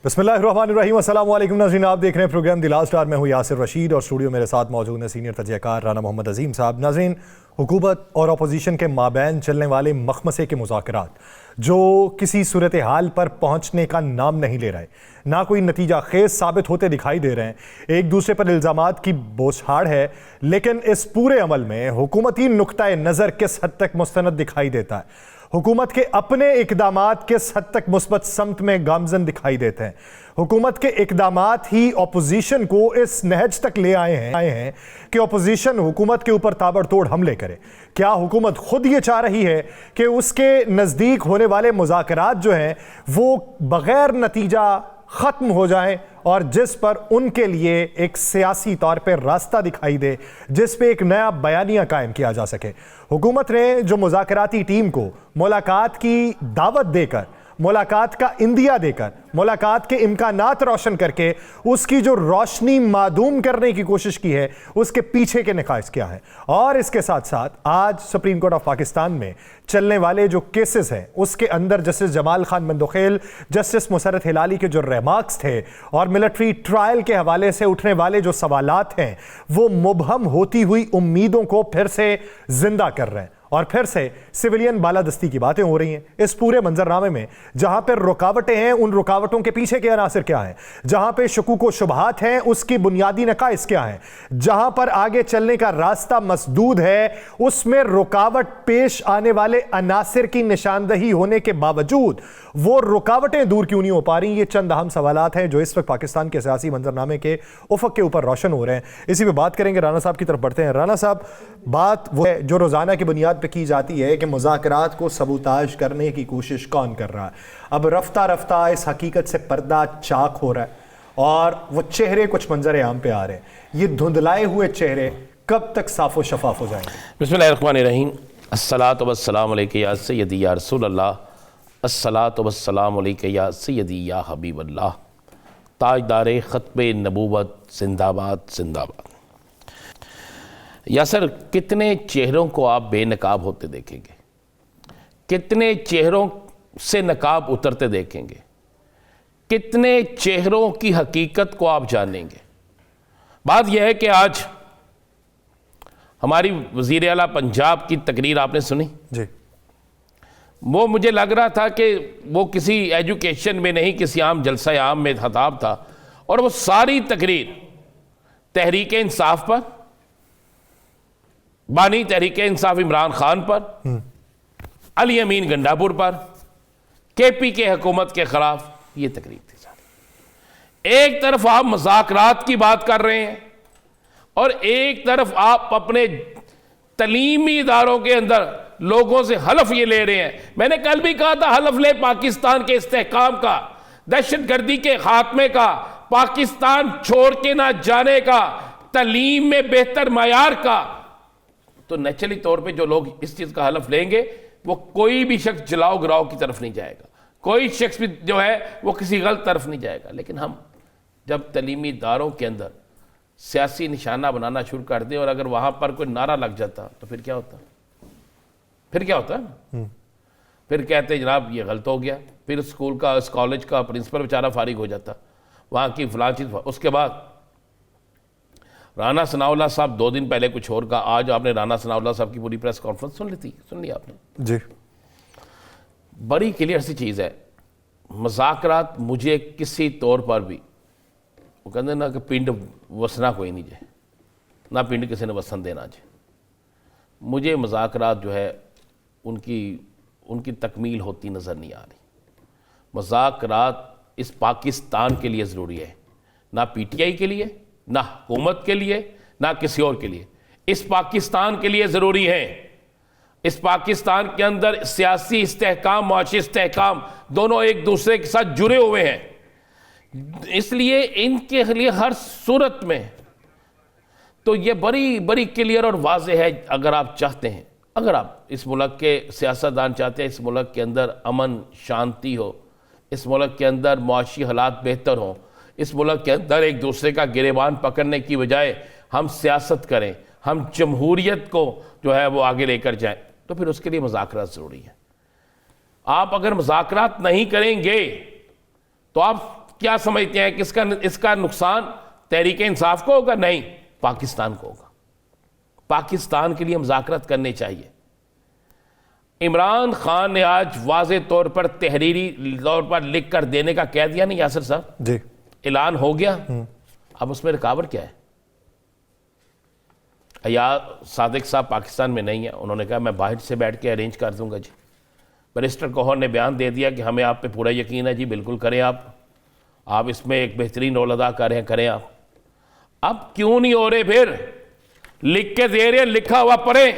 बिस्मिल्लाहिर्रहमानिर्रहीम। अस्सलाम वालेकुम नाज़रीन, आप देख रहे हैं प्रोग्राम द लास्ट आवर में हूँ यासिर रशीद और स्टूडियो मेरे साथ मौजूद हैं सीनियर तजज़ियाकार राना मोहम्मद अजीम साहब। नाज़रीन, हुकूमत और अपोजिशन के माबैन चलने वाले मखमसे के मुज़ाकरात जो किसी सूरत हाल पर पहुँचने का नाम नहीं ले रहे, ना कोई नतीजा खेज साबित होते दिखाई दे रहे हैं, एक दूसरे पर इल्ज़ामात की बौछार है, लेकिन इस पूरे अमल में हुकूमती नुक्ता नज़र किस हद तक मुस्तनद दिखाई देता है, हुकूमत के अपने इकदामात किस हद तक मुस्बत समत में गामजन दिखाई देते हैं, हुकूमत के इकदामात ही अपोजिशन को इस नहज तक ले आए हैं कि अपोजिशन हुकूमत के ऊपर ताबड़तोड़ हमले करे। क्या हुकूमत खुद ये चाह रही है कि उसके नज़दीक होने वाले मुज़ाकरात जो हैं वो बग़ैर नतीजा ख़त्म हो जाएं और जिस पर उनके लिए एक सियासी तौर पर रास्ता दिखाई दे, जिस पे एक नया बयानिया कायम किया जा सके। हुकूमत ने जो मुज़ाकराती टीम को मुलाकात की दावत देकर, मुलाकात का इंदिया देकर, मुलाकात के इम्कानात रोशन करके उसकी जो रोशनी मादूम करने की कोशिश की है, उसके पीछे के निकाइस क्या है। और इसके साथ साथ आज सुप्रीम कोर्ट ऑफ पाकिस्तान में चलने वाले जो केसेस हैं उसके अंदर जस्टिस जमाल खान बंदोखेल, जस्टिस मुसर्रत हिलाली के जो रिमार्क्स थे और मिलिट्री ट्रायल के हवाले से उठने वाले जो सवालात हैं वो मुबहम होती हुई उम्मीदों को फिर से जिंदा कर रहे हैं और फिर से सिविलियन बालादस्ती की बातें हो रही हैं। इस पूरे मंजरनामे में जहां पर रुकावटें हैं, उन रुकावटों के पीछे के अनासर क्या है, जहां पे शकूक व शुबहात हैं उसकी बुनियादी नकाइस क्या है, जहां पर आगे चलने का रास्ता मसदूद है उसमें रुकावट पेश आने वाले अनासर की निशानदही होने के बावजूद वो रुकावटें दूर क्यों नहीं हो पा रही। ये चंद अहम सवालात हैं जो इस वक्त पाकिस्तान के सियासी मंजरनामे के उफक के ऊपर रोशन हो रहे हैं। इसी पे बात करेंगे। राना साहब की तरफ बढ़ते हैं। राना साहब, बात वो है जो रोजाना की बुनियाद पे की जाती है कि मुज़ाकरात को सबूताज करने की कोशिश कौन कर रहा है। अब रफ्ता रफ्ता इस हकीकत से पर्दा चाक हो रहा है और वो चेहरे कुछ मंजर आम पे आ रहे हैं। ये धुंधलाए हुए चेहरे कब तक साफ़ो शफाफ हो जाएंगे? बिस्मिल्लाहिर्रहमानिर्रहीम। अस्सलातु वस्सलामु अलैका या सय्यदी या रसूल अल्लाह, अस्सलातु वस्सलामु अलैका या सय्यदी या हबीब अल्लाह। ताजदारे ख़त्मे नबूवत जिंदाबाद जिंदाबाद। यासर, कितने चेहरों को आप बेनकाब होते देखेंगे, कितने चेहरों से नकाब उतरते देखेंगे, कितने चेहरों की हकीकत को आप जानेंगे। बात यह है कि आज हमारी वज़ीर आला पंजाब की तकरीर आपने सुनी जी। वो मुझे लग रहा था कि वो किसी एजुकेशन में नहीं, किसी आम जलसा आम में खताब था और वो सारी तकरीर तहरीक इंसाफ पर, बानी तहरीक इंसाफ इमरान खान पर, अली अमीन गंडापुर पर, केपी के हुकूमत के खिलाफ ये तकरीर थी सारी। एक तरफ आप मुज़ाकरात की बात कर रहे हैं और एक तरफ आप अपने तलीमी इदारों के अंदर लोगों से हलफ ये ले रहे हैं। मैंने कल भी कहा था, हलफ ले पाकिस्तान के इस्तेहकाम का, दहशतगर्दी के खात्मे का, पाकिस्तान छोड़ के ना जाने का, तलीम में बेहतर मायार का। तो नेचुरली तौर पे जो लोग इस चीज़ का हलफ लेंगे वो कोई भी शख्स जलाओ गिराओ की तरफ नहीं जाएगा, कोई शख्स भी जो है वो किसी गलत तरफ नहीं जाएगा। लेकिन हम जब तलीमी इदारों के अंदर सियासी निशाना बनाना शुरू कर दें और अगर वहाँ पर कोई नारा लग जाता तो फिर क्या होता? फिर क्या होता है? फिर कहते जनाब ये गलत हो गया, फिर स्कूल का, इस कॉलेज का प्रिंसिपल बेचारा फारिग हो जाता, वहाँ की फलां चीज़। उसके बाद राना सनाउल्लाह साहब 2 दिन पहले कुछ और कहा, आज आपने राना सनाउल्लाह साहब की पूरी प्रेस कॉन्फ्रेंस सुन ली आपने जी। बड़ी क्लियर सी चीज़ है। मुज़ाकरात मुझे किसी तौर पर भी, वो कहते ना कि पिंड वसना कोई नहीं जे, ना पिंड किसी ने वसन देना जे। मुझे मुज़ाकरात जो है उनकी तकमील होती नज़र नहीं आ रही। मुज़ाकरात इस पाकिस्तान के लिए ज़रूरी है, ना पीटीआई के लिए, ना हुकूमत के लिए, ना किसी और के लिए। इस पाकिस्तान के लिए ज़रूरी है। इस पाकिस्तान के अंदर सियासी इस्तेहकाम, मुआशी इस्तेहकाम दोनों एक दूसरे के साथ जुड़े हुए हैं। इसलिए इनके लिए हर सूरत में तो ये बड़ी बड़ी क्लियर और वाज़ेह है। अगर आप चाहते हैं, अगर आप इस मुल्क के सियासतदान चाहते हैं इस मुल्क के अंदर अमन शांति हो, इस मुल्क के अंदर मुआशी हालात बेहतर हों, इस मुल्क के अंदर एक दूसरे का गिरेबान पकड़ने की बजाय हम सियासत करें, हम जमहूरियत को जो है वो आगे लेकर जाएं, तो फिर उसके लिए मुज़ाकरात ज़रूरी है। आप अगर मुज़ाकरात नहीं करेंगे तो आप क्या समझते हैं किसका इसका नुकसान तहरीक इंसाफ को होगा? नहीं, पाकिस्तान को होगा। पाकिस्तान के लिए मुज़ाकरात करने चाहिए। इमरान खान ने आज वाज़े तौर पर तहरीरी तौर पर लिख कर देने का कह दिया नहीं यासिर साहब जी, ऐलान हो गया। अब उसमें रुकावट क्या है? या सादिक साहब पाकिस्तान में नहीं है, उन्होंने कहा मैं बाहर से बैठ के अरेंज कर दूंगा जी। बैरिस्टर गौहर ने बयान दे दिया कि हमें आप पे पूरा यकीन है जी, बिल्कुल करें आप इसमें एक बेहतरीन रोल अदा कर रहे हैं, करें आप। अब क्यों नहीं हो रहे? फिर लिख के दे रहे हैं, लिखा हुआ पढ़े,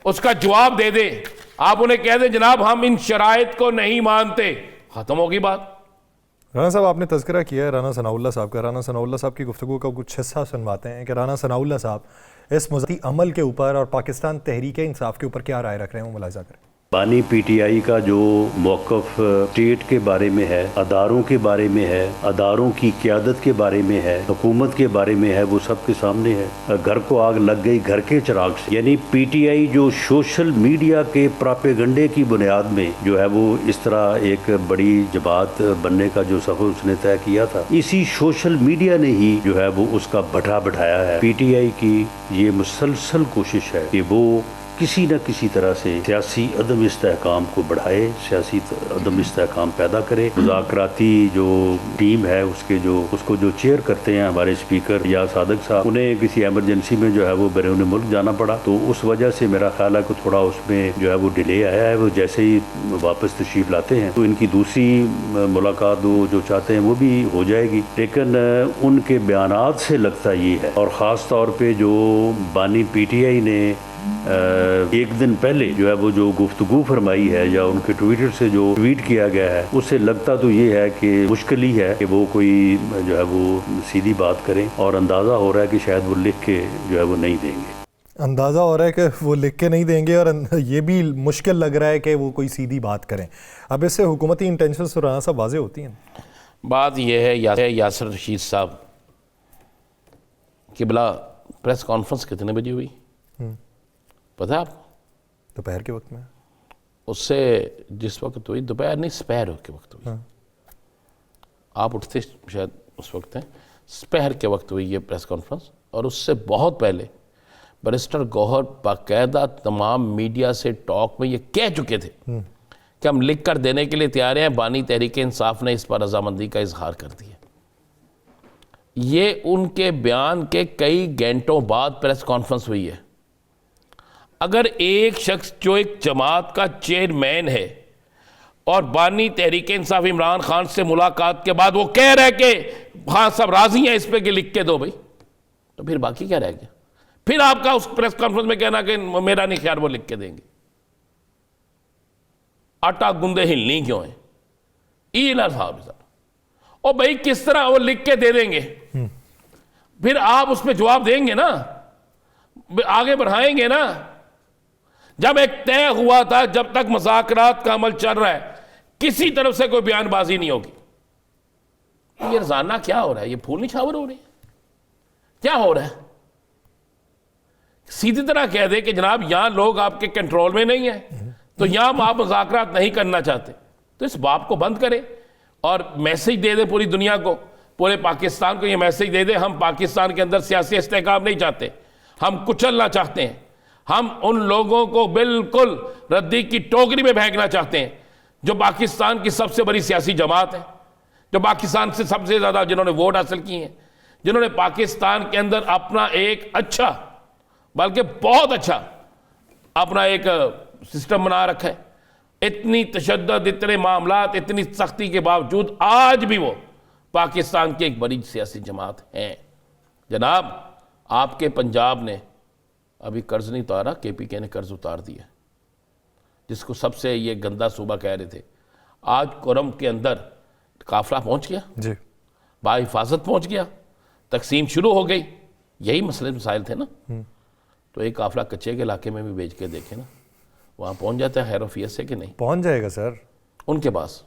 उसका जवाब दे दे। आप उन्हें कह दें जनाब हम इन शराइत को नहीं मानते, खत्म होगी बात। राना साहब आपने तज़किरा किया है राना सनाउल्लाह साहब का। राना सनाउल्लाह साहब की गुफ्तगू का कुछ हिस्सा सुनवाते हैं कि राना सनाउल्लाह साहब इस मुज़ाकराती अमल के ऊपर और पाकिस्तान तहरीक इंसाफ के ऊपर क्या राय रख रहे हैं, वो मुलाहिज़ा करें। बानी पीटीआई का जो मौक़िफ़ स्टेट के बारे में है, अदारों के बारे में है, अदारों की क़यादत के बारे में है, हुकूमत के बारे में है, वो सबके सामने है। घर को आग लग गई घर के चिराग से, यानी पीटीआई जो सोशल मीडिया के प्रोपेगंडे की बुनियाद में जो है वो इस तरह एक बड़ी जमात बनने का जो सफ़र उसने तय किया था, इसी सोशल मीडिया ने ही जो है वो उसका भट्ठा बैठाया है। पीटीआई की ये मुसलसल कोशिश है कि वो किसी न किसी तरह से सियासी अदम इस्तेहकाम को बढ़ाए, सियासी अदम इस्तेहकाम पैदा करे। मुज़ाकराती जो टीम है उसको जो चेयर करते हैं हमारे स्पीकर या सादिक साहब, उन्हें किसी एमरजेंसी में जो है वो बैरून मुल्क जाना पड़ा, तो उस वजह से मेरा ख्याल है कि थोड़ा उसमें जो है वो डिले आया है। वो जैसे ही वापस तशरीफ लाते हैं तो इनकी दूसरी मुलाकात वो जो चाहते हैं वो भी हो जाएगी। लेकिन उनके बयानात से लगता ये है, और ख़ास तौर पर जो बानी पीटीआई ने एक दिन पहले जो है वो जो गुफ्तगू फरमाई है या उनके ट्विटर से जो ट्वीट किया गया है, उससे लगता तो ये है कि मुश्किल ही है कि वो कोई जो है वो सीधी बात करें, और अंदाज़ा हो रहा है कि शायद वो लिख के जो है वो नहीं देंगे। अंदाज़ा हो रहा है कि वो लिख के नहीं देंगे, और ये भी मुश्किल लग रहा है कि वो कोई सीधी बात करें। अब इससे हुकूमती इंटेंशन तो राना साहब वाज़े होती हैं। बात यह है यासिर रशीद साहब कि भला प्रेस कॉन्फ्रेंस कितने बजे हुई पता है आपको? दोपहर के वक्त में। उससे जिस वक्त हुई, दोपहर नहीं सपहर के वक्त हुई। आप उठते शायद उस वक्त हैं, सपहर के वक्त हुई ये प्रेस कॉन्फ्रेंस। और उससे बहुत पहले बैरिस्टर गौहर बाकायदा तमाम मीडिया से टॉक में ये कह चुके थे कि हम लिख कर देने के लिए तैयार हैं। बानी तहरीक इंसाफ ने इस पर रजामंदी का इजहार कर दिया। ये उनके बयान के कई घंटों बाद प्रेस कॉन्फ्रेंस हुई है। अगर एक शख्स जो एक जमात का चेयरमैन है और बानी तहरीक इंसाफ इमरान खान से मुलाकात के बाद वो कह रहा है कि हाँ सब राजी हैं इस पे कि लिख के दो भाई, तो फिर बाकी क्या रह गया? फिर आपका उस प्रेस कॉन्फ्रेंस में कहना कि मेरा नहीं ख्याल वो लिख के देंगे। आटा गुंदे हिलनी क्यों है? ईला साहब ओ भाई किस तरह वो लिख के दे देंगे? फिर आप उस पर जवाब देंगे ना, आगे बढ़ाएंगे ना। जब एक तय हुआ था, जब तक मुज़ाकरात का अमल चल रहा है, किसी तरफ से कोई बयानबाजी नहीं होगी। ये रोजाना क्या हो रहा है? ये फूल निछावर हो रही है? क्या हो रहा है? सीधी तरह कह दे कि जनाब यहां लोग आपके कंट्रोल में नहीं है, तो यहां आप मुज़ाकरात नहीं करना चाहते, तो इस बात को बंद करें और मैसेज दे दे पूरी दुनिया को, पूरे पाकिस्तान को ये मैसेज दे दे हम पाकिस्तान के अंदर सियासी इस्तेहकाम नहीं चाहते, हम कुचलना चाहते हैं, हम उन लोगों को बिल्कुल रद्दी की टोकरी में फेंकना चाहते हैं जो पाकिस्तान की सबसे बड़ी सियासी जमात है, जो पाकिस्तान से सबसे ज़्यादा जिन्होंने वोट हासिल किए हैं, जिन्होंने पाकिस्तान के अंदर अपना एक अच्छा बल्कि बहुत अच्छा अपना एक सिस्टम बना रखा है। इतनी तशद्दुद, इतने मामलात, इतनी सख्ती के बावजूद आज भी वो पाकिस्तान की एक बड़ी सियासी जमात है। जनाब आपके पंजाब ने अभी कर्ज नहीं उतारा, केपीके ने कर्ज उतार दिया, जिसको सबसे ये गंदा सूबा कह रहे थे। आज कोरम के अंदर काफिला पहुंच गया जी, बाहिफाजत पहुंच गया, तकसीम शुरू हो गई। यही मसले मसाइल थे ना। तो एक काफिला कच्चे के इलाके में भी भेज के देखे ना, वहां पहुंच जाता है खैरोफियत से कि नहीं? पहुंच जाएगा सर उनके पास।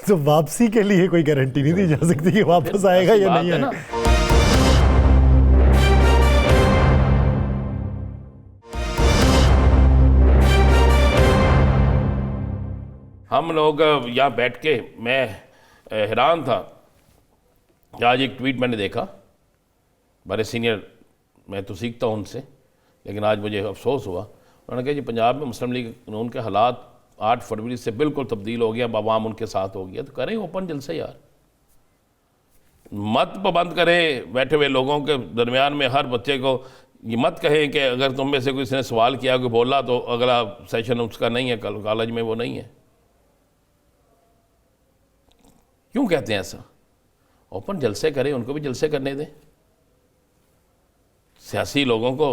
तो वापसी के लिए कोई गारंटी नहीं दी जा सकती कि वापस आएगा या नहीं है ना। आएगा। हम लोग यहाँ बैठ के मैं हैरान था आज एक ट्वीट मैंने देखा, बड़े सीनियर, मैं तो सीखता हूँ उनसे, लेकिन आज मुझे अफसोस हुआ। उन्होंने कहा जी पंजाब में मुस्लिम लीग कानून के हालात 8 फरवरी से बिल्कुल तब्दील हो गया, अवाम उनके साथ हो गया। तो करें ओपन जलसे यार, मत पाबंद करें बैठे हुए लोगों के दरमियान में। हर बच्चे को ये मत कहें कि अगर तुम में से किसी ने सवाल किया, कोई बोला, तो अगला सेशन उसका नहीं है, कल कॉलेज में वो नहीं है। क्यों कहते हैं ऐसा? ओपन जलसे करें, उनको भी जलसे करने दें, सियासी लोगों को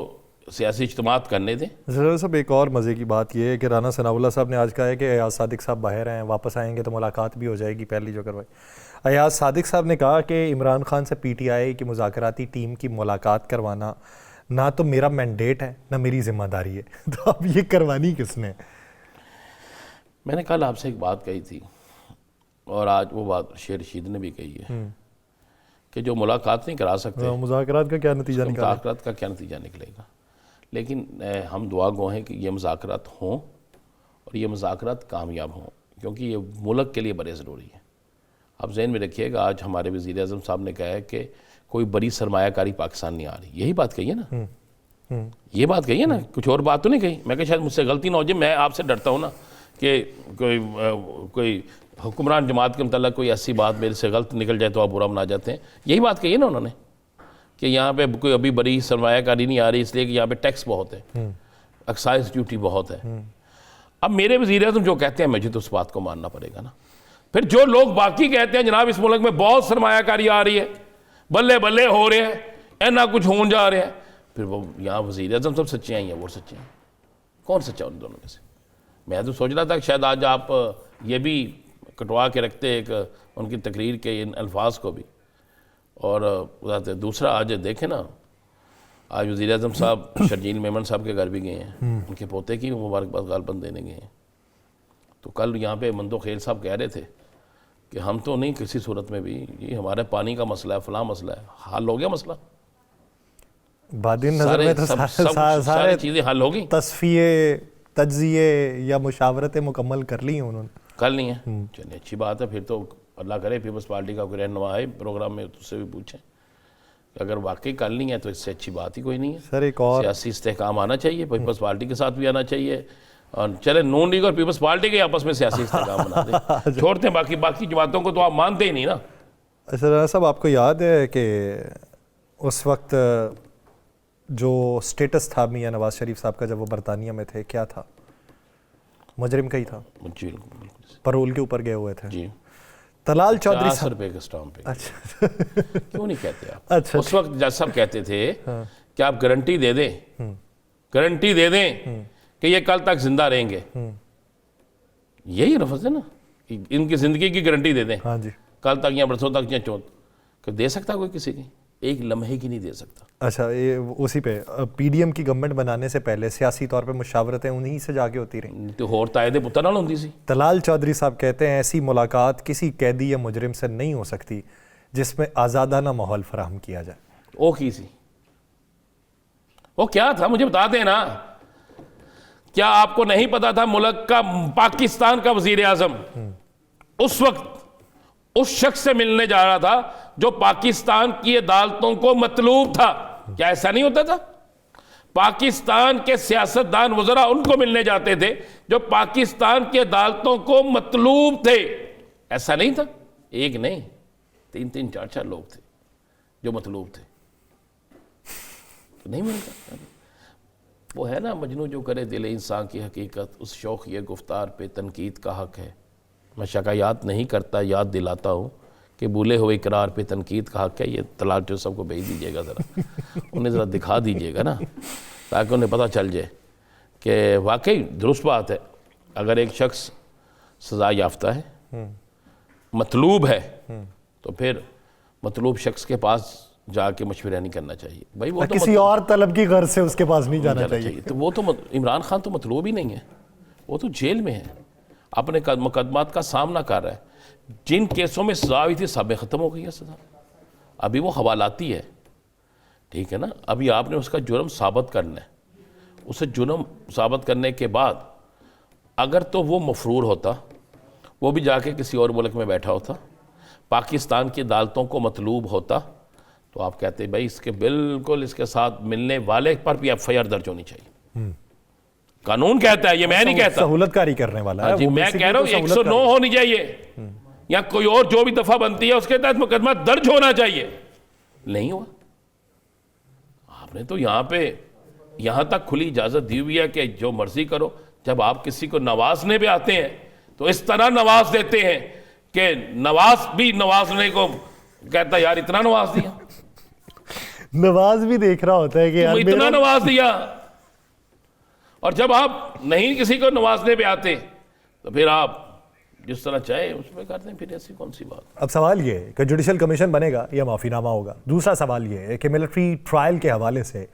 सियासी इज्तिमात करने दें। ज़रा साहब एक और मज़े की बात यह है कि राना सनाउल्लाह साहब ने आज कहा है कि अयाज सादिक साहब बाहर हैं, वापस आएंगे तो मुलाकात भी हो जाएगी पहली जो करवाई। अयाज सादिक साहब ने कहा कि इमरान खान से पीटीआई की मुज़ाकराती टीम की मुलाकात करवाना ना तो मेरा मैंडेट है ना मेरी जिम्मेदारी है। तो अब ये करवानी किसने? मैंने कल आपसे एक बात कही थी और आज वो बात शेर रशीद ने भी कही है कि जो मुलाकात नहीं करा सकते, मुज़ाकरात का क्या नतीजा निकलेगा? मुज़ाकरात का क्या नतीजा निकलेगा? लेकिन हम दुआ गो हैं कि ये मुज़ाकरात हों और ये मुज़ाकरात कामयाब हों, क्योंकि ये मुल्क के लिए बड़े ज़रूरी है। आप जहन में रखिएगा, आज हमारे वज़ीर आज़म साहब ने कहा है कि कोई बड़ी सरमायाकारी पाकिस्तान नहीं आ रही। यही बात कही है ना, ये बात कही है ना, कुछ और बात तो नहीं कही। मैं कहा शायद मुझसे गलती ना हो जाए, मैं आपसे डरता हूँ ना कि कोई हुक्मरान जमात के मतलब कोई ऐसी बात मेरे से गलत निकल जाए तो आप बुरा मना जाते हैं। यही बात कही है ना उन्होंने कि यहाँ पे कोई अभी बड़ी सरमायाकारी नहीं आ रही, इसलिए कि यहाँ पे टैक्स बहुत है, एक्साइज ड्यूटी बहुत है। अब मेरे वज़ीर आज़म जो कहते हैं मुझे तो उस बात को मानना पड़ेगा ना। फिर जो लोग बाकी कहते हैं जनाब इस मुल्क में बहुत सरमायाकारी आ रही है, बल्ले बल्ले हो रहे हैं, ऐना कुछ होने जा रहे हैं, फिर वो यहाँ वज़ीर आज़म सब सच्चे हैं या वो सच्चे हैं? कौन सच्चा उन दोनों में से? मैं तो सोच रहा था कि शायद आज आप ये भी कटवा के रखते एक उनकी तकरीर के इन अल्फाज को भी। और दूसरा आज देखें ना, आज वज़ीर आज़म साहब शर्जील मेमन साहब के घर भी गए हैं, उनके पोते की मुबारकबाद गालबन देने गए हैं। तो कल यहाँ पे मंदो खेल साहब कह रहे थे कि हम तो नहीं किसी सूरत में भी, ये हमारे पानी का मसला है, फलां मसला है, हल हो गया मसला। बादिन नज़र में तो सारी चीज़ें हल हो गई। तस्फिये, तज्जिए या मुशावरतें मुकम्मल कर ली हैं उन्होंने, कल नहीं है। चलिए अच्छी बात है, फिर तो अल्लाह करे पीपल्स पार्टी का कोई रहनुमा आए प्रोग्राम में तो उससे भी पूछें। अगर वाकई कल नहीं है तो इससे अच्छी बात ही कोई नहीं है। सर एक और सियासी इस्तेहकाम आना चाहिए, पीपल्स पार्टी के साथ भी आना चाहिए, और चले नून लीग और पीपल्स पार्टी के आपस में सियासी इस्तेहकाम बना दें। छोड़ते हैं बाकी जमातों को, तो आप मानते ही नहीं ना। अच्छा साहब आपको याद है कि उस वक्त जो स्टेटस था मियां नवाज शरीफ साहब का जब वो बरतानिया में थे, क्या था? मुजरिम का ही था, जी बिल्कुल परोल के ऊपर गए हुए थे जी। तलाल चौधरी 50 रुपए के स्टाम्प पे। अच्छा क्यों नहीं कहते आप? अच्छा उस वक्त जज साहब कहते थे कि आप गारंटी दे दें, गारंटी दे दें कि ये कल तक जिंदा रहेंगे। यही लफ्ज़ है ना, इनकी ज़िंदगी की गारंटी दे दें, हाँ जी, कल तक या बरसों तक या चौथ कि दे सकता कोई किसी की? एक लम्हे की नहीं दे सकता। अच्छा ये उसी पे पीडीएम की गवर्नमेंट बनाने से पहले सियासी तौर पे मुशावरतें उन्हीं से जाके होती रहीं। तो होर तायदे पुत्तर नाल होंदी सी। तलाल चौधरी साहब कहते हैं ऐसी मुलाकात किसी कैदी या मुजरिम से नहीं हो सकती जिसमें आज़ादाना माहौल फराहम किया जाए। वो की सी, वो क्या था मुझे बता देना। क्या आपको नहीं पता था मुल्क का, पाकिस्तान का वजीर आजम उस वक्त उस शख्स से मिलने जा रहा था जो पाकिस्तान की अदालतों को मतलूब था? क्या ऐसा नहीं होता था? पाकिस्तान के सियासतदान वज़रा उनको मिलने जाते थे जो पाकिस्तान की अदालतों को मतलूब थे। ऐसा नहीं था, एक नहीं 3-3 4-4 लोग थे जो मतलूब थे। तो नहीं मिलता। वो है ना, मजनू जो करे दिल इंसान की हकीकत, उस शौक़ ये गुफ्तार पे तनकीद का हक है। मैं शकायात नहीं करता, याद दिलाता हूँ कि भूले हुए इकरार पे तनकीद का हक है। ये तलाल जो सबको भेज दीजिएगा, ज़रा उन्हें ज़रा दिखा दीजिएगा ना, ताकि उन्हें पता चल जाए कि वाकई दुरुस्त बात है। अगर एक शख्स सज़ा याफ्ता है, मतलूब है, तो फिर मतलूब शख्स के पास जाके मशवरा नहीं करना चाहिए। भाई वो तो किसी और तलब की गर्ज से उसके पास नहीं जाना चाहिए। तो वो तो इमरान खान तो मतलूब ही नहीं है, वो तो जेल में है, अपने मुकदमात का सामना कर रहा है। जिन केसों में सजा हुई थी सब ख़त्म हो गई है सजा, अभी वो हवालाती है, ठीक है ना। अभी आपने उसका जुर्म साबित करना है। उसे जुर्म साबित करने के बाद अगर तो वो मफरूर होता, वो भी जाके किसी और मुल्क में बैठा होता, पाकिस्तान की अदालतों को मतलूब होता तो आप कहते भाई इसके बिल्कुल इसके साथ मिलने वाले पर भी FIR दर्ज होनी चाहिए। कानून कहता है, ये मैं नहीं कहता। सहूलतकारी करने वाला है जी, वो, मैं basically कह रहा हूँ तो 109 होनी चाहिए या कोई और जो भी दफा बनती है उसके तहत मुकदमा दर्ज होना चाहिए। नहीं हुआ। आपने तो यहां तक खुली इजाजत दी हुई है कि जो मर्जी करो। जब आप किसी को नवाजने पे आते हैं तो इस तरह नवाज देते हैं कि नवाज भी नवाजने को कहता यार इतना नवाज दिया, नवाज भी देख रहा होता है कि यार इतना नवाज दिया। और जब आप नहीं किसी को नवाजने पे आते तो फिर आप जिस तरह चाहे उसमें करते हैं, फिर ऐसी कौन सी बात। अब सवाल ये है कि जुडिशल कमीशन बनेगा या माफीनामा होगा। दूसरा सवाल ये है कि मिलिट्री ट्रायल के हवाले से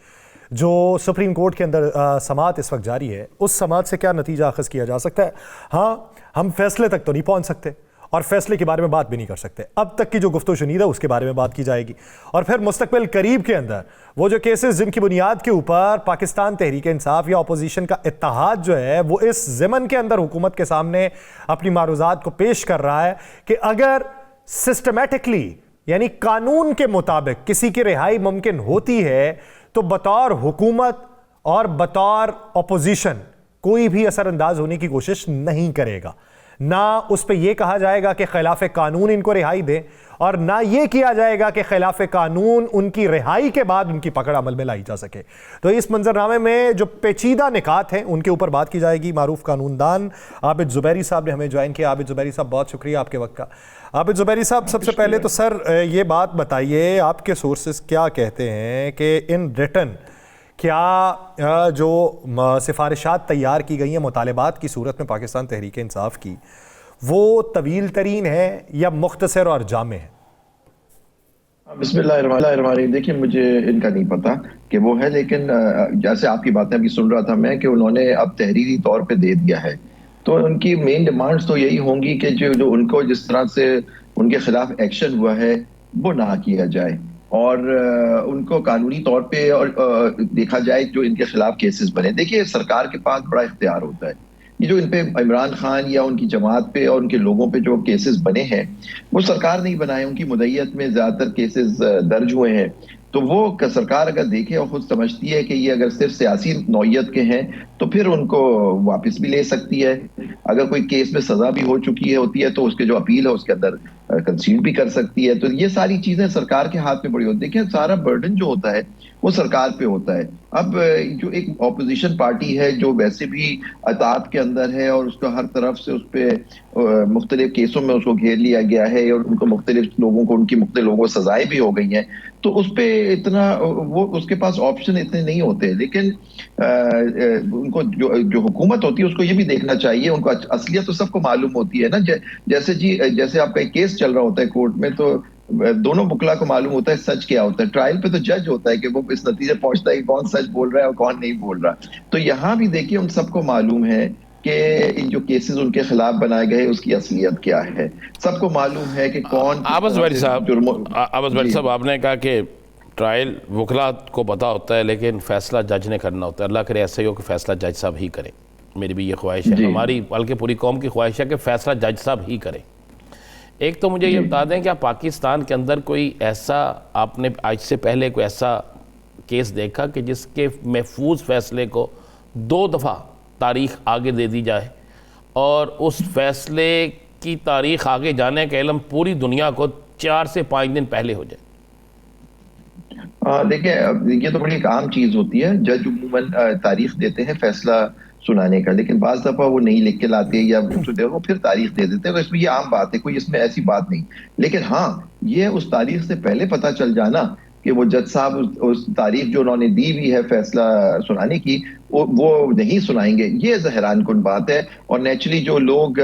जो सुप्रीम कोर्ट के अंदर समाअत इस वक्त जारी है, उस समाअत से क्या नतीजा अखज़ किया जा सकता है? हाँ, हम फैसले तक तो नहीं पहुंच सकते और फैसले के बारे में बात भी नहीं कर सकते। अब तक की जो गुफ्तगू शुनीद है उसके बारे में बात की जाएगी और फिर मुस्तकबिल करीब के अंदर वो जो केसेस जिनकी बुनियाद के ऊपर पाकिस्तान तहरीक इंसाफ या अपोजिशन का इत्तेहाद जो है वो इस ज़िमन के अंदर हुकूमत के सामने अपनी मारूज़ात को पेश कर रहा है कि अगर सिस्टमेटिकली यानी कानून के मुताबिक किसी की रिहाई मुमकिन होती है तो बतौर हुकूमत और बतौर अपोजिशन कोई भी असरअंदाज होने की कोशिश नहीं करेगा। ना उस पर यह कहा जाएगा कि खिलाफ कानून इनको रिहाई दें और ना यह किया जाएगा कि खिलाफ कानून उनकी रिहाई के बाद उनकी पकड़ अमल में लाई जा सके। तो इस मंजरनामे में जो पेचीदा निकात हैं उनके ऊपर बात की जाएगी। मारूफ कानूनदान आबिद ज़ुबैरी साहब ने हमें ज्वाइन किया। आबिद ज़ुबैरी साहब, बहुत शुक्रिया आपके वक्त का। आबिद ज़ुबैरी साहब, सबसे पहले तो सर ये बात बताइए, आपके सोर्सेस क्या कहते हैं कि इन रिटन क्या जो सिफारिशात तैयार की गई हैं मुतालबात की सूरत में पाकिस्तान तहरीक इंसाफ की, वो तवील तरीन है या मुख्तसर और जामे है? बिस्मिल्लाहिर्रहमानिर्रहीम। देखिए, मुझे इनका नहीं पता कि वो है, लेकिन जैसे आपकी बातें अभी सुन रहा था मैं कि उन्होंने अब तहरीरी तौर पे दे दिया है, तो उनकी मेन डिमांड्स तो यही होंगी कि जो उनको जिस तरह से उनके खिलाफ एक्शन हुआ है वो ना किया जाए और उनको कानूनी तौर पे और देखा जाए जो इनके खिलाफ केसेस बने। देखिए, सरकार के पास बड़ा इख्तियार होता है। ये जो इन पे इमरान खान या उनकी जमात पे और उनके लोगों पे जो केसेस बने हैं वो सरकार नहीं बनाए, उनकी मुद्दत में ज्यादातर केसेस दर्ज हुए हैं। तो वो सरकार अगर देखे और खुद समझती है कि ये अगर सिर्फ सियासी नौयत के हैं तो फिर उनको वापस भी ले सकती है। अगर कोई केस में सजा भी हो चुकी होती है तो उसके जो अपील है उसके अंदर कंसीड भी कर सकती है। तो ये सारी चीजें सरकार के हाथ में पड़ी होती है। देखिए, सारा बर्डन जो होता है वो सरकार पे होता है। अब जो एक ऑपोजिशन पार्टी है जो वैसे भी अतात के अंदर है और उसको हर तरफ से उस पर मुख्तलिफ केसों में उसको घेर लिया गया है और उनको मुख्तलिफ लोगों को सजाएं भी हो गई हैं, तो उस पर इतना वो उसके पास ऑप्शन इतने नहीं होते। लेकिन उनको जो हुकूमत होती है उसको ये भी देखना चाहिए, उनको असलियत तो सबको मालूम होती है ना। जैसे आपका एक केस चल रहा होता है कोर्ट में तो दोनों बुकला को मालूम होता है सच क्या होता है। ट्रायल पे तो जज होता है कि वो इस नतीजे पहुंचता है कि कौन सच बोल रहा है और कौन नहीं बोल रहा। तो यहाँ भी देखिए, उन सबको मालूम है कि इन जो केसेस उनके खिलाफ बनाए गए उसकी असलियत क्या है। सबको मालूम है कि कौन। आबद ज़ुबैरी साहब, आपने कहा कि ट्रायल वकला को पता होता है लेकिन फैसला जज ने करना होता है। अल्लाह करे ऐसे ही हो कि फैसला जज साहब ही करें। मेरी भी ये ख्वाहिश है, हमारी बल्कि पूरी कौम की ख्वाहिश है कि फैसला जज साहब ही करें। एक तो मुझे ये बता दें क्या पाकिस्तान के अंदर कोई ऐसा, आपने आज से पहले कोई ऐसा केस देखा कि जिसके महफूज फैसले को 2 दफ़ा तारीख आगे दे दी जाए और उस फैसले की तारीख आगे जाने का इल्म पूरी दुनिया को 4 से 5 दिन पहले हो जाए? देखिए, ये तो बड़ी एक आम चीज होती है। जज उम्मन तारीख देते हैं फैसला सुनाने का, लेकिन बाज दफा वो नहीं लिख के लाते या वो फिर तारीख दे देते हैं। तो इसमें ये आम बात है, कोई इसमें ऐसी बात नहीं। लेकिन हाँ, ये उस तारीख से पहले पता चल जाना कि वो जज साहब उस तारीख जो उन्होंने दी हुई है फैसला सुनाने की वो नहीं सुनाएंगे, ये हैरान कुन बात है। और नेचुरली जो लोग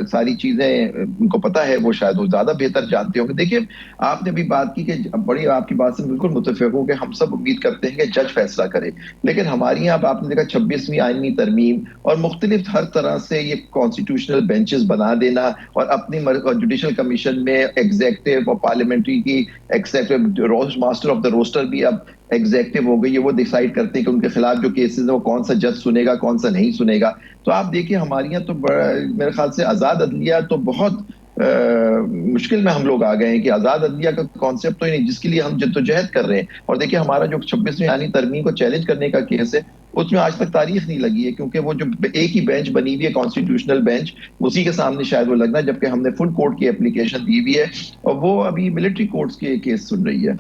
सारी चीजें उनको पता है वो शायद वो ज्यादा बेहतर जानते होंगे। देखिए, आपने भी बात की कि बड़ी आपकी बात से बिल्कुल मुतफिक हूं कि हम सब उम्मीद करते हैं कि जज फैसला करे, लेकिन हमारी यहाँ आपने देखा 26वीं आईनी तरमीम और मुख्तलिफ हर तरह से ये कॉन्स्टिट्यूशनल बेंचेस बना देना और अपनी जुडिशल कमीशन में एग्जेक्टिव और पार्लियामेंट्री की executive master of the roster भी अब एग्जेक्टिव हो गई है। वो डिसाइड करते हैं कि उनके खिलाफ जो केसेस है वो कौन सा जज सुनेगा कौन सा नहीं सुनेगा। तो आप देखिए, हमारे यहाँ तो मेरे ख्याल से आज़ाद अदलिया तो बहुत मुश्किल में हम लोग आ गए हैं कि आजाद अदलिया का कॉन्सेप्ट तो ही नहीं, जिसके लिए हम जद्दोजहद कर रहे हैं। और देखिए हमारा जो 26वीं आईनी तरमीम को चैलेंज करने का केस है, उसमें आज तक तारीख नहीं लगी है, क्योंकि वो जो एक ही बेंच बनी हुई है, कॉन्स्टिट्यूशनल बेंच, उसी के सामने शायद वो लगना, जबकि हमने फुल कोर्ट की एप्लीकेशन दी हुई है और वो अभी मिलिट्री कोर्ट्स के केस सुन रही है।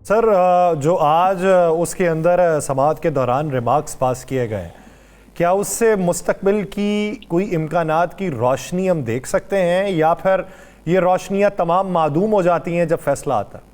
सर, जो आज उसके अंदर समाअत के दौरान रिमार्क्स पास किए गए, क्या उससे मुस्तकबिल की कोई इम्कानात की रोशनी हम देख सकते हैं, या फिर ये रोशनियां तमाम मादूम हो जाती हैं जब फैसला आता है?